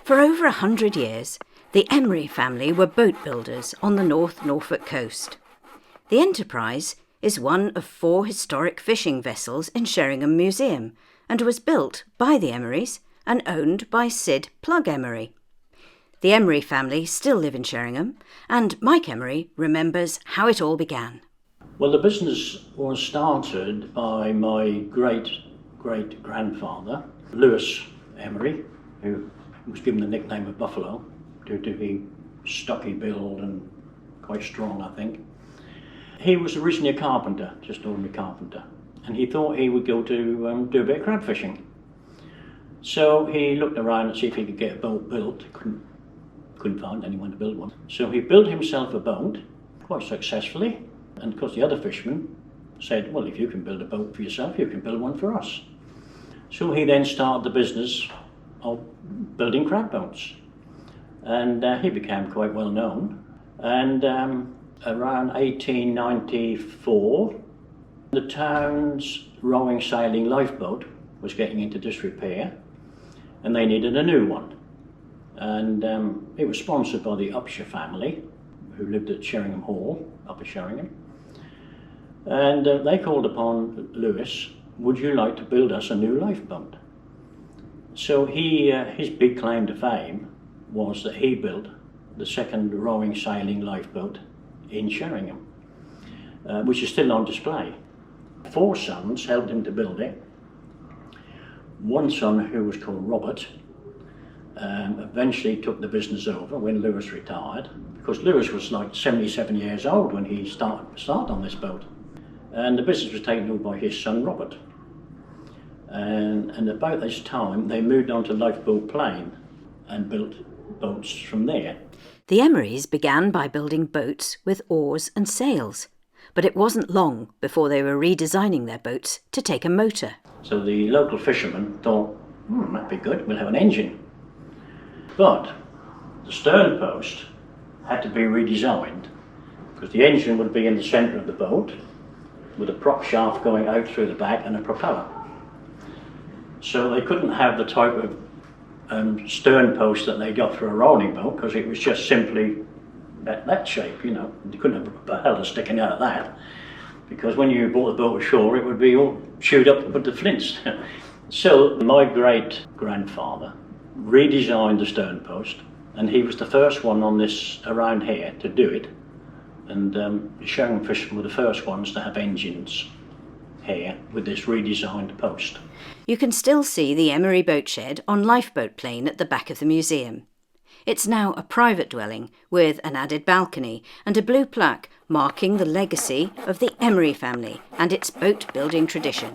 For over 100 years, the Emery family were boat builders on the North Norfolk Coast. The Enterprise is one of 4 historic fishing vessels in Sheringham Museum and was built by the Emerys and owned by Sid Plug Emery. The Emery family still live in Sheringham, and Mike Emery remembers how it all began. Well, the business was started by my great-great-grandfather, Lewis Emery, who was given the nickname of Buffalo due to his stocky build and quite strong, I think. He was originally a carpenter, just ordinary carpenter, and he thought he would go to do a bit of crab fishing. So he looked around to see if he could get a boat built. Couldn't find anyone to build one. So he built himself a boat, quite successfully, and of course the other fishermen said, well, if you can build a boat for yourself, you can build one for us. So he then started the business of building crab boats, and he became quite well known. And around 1894, the town's rowing sailing lifeboat was getting into disrepair, and they needed a new one. And it was sponsored by the Upshur family, who lived at Sheringham Hall, Upper Sheringham. And they called upon Lewis, would you like to build us a new lifeboat? So his big claim to fame was that he built the second rowing sailing lifeboat in Sheringham, which is still on display. 4 sons helped him to build it. One son, who was called Robert, eventually took the business over when Lewis retired, because Lewis was like 77 years old when he started on this boat. And the business was taken over by his son Robert. And about this time, they moved on to Lifeboat Plain and built boats from there. The Emerys began by building boats with oars and sails, but it wasn't long before they were redesigning their boats to take a motor. So the local fishermen thought, that'd be good, we'll have an engine. But the stern post had to be redesigned, because the engine would be in the centre of the boat, with a prop shaft going out through the back and a propeller. So they couldn't have the type of stern post that they got for a rolling boat, because it was just simply that shape, you know. You couldn't have a propeller sticking out of that, because when you brought the boat ashore it would be all chewed up with the flints. So my great-grandfather redesigned the stern post, and he was the first one on this around here to do it. And the Sheringham Fishermen were the first ones to have engines here with this redesigned post. You can still see the Emery boat shed on Lifeboat Plain at the back of the museum. It's now a private dwelling with an added balcony and a blue plaque marking the legacy of the Emery family and its boat building tradition.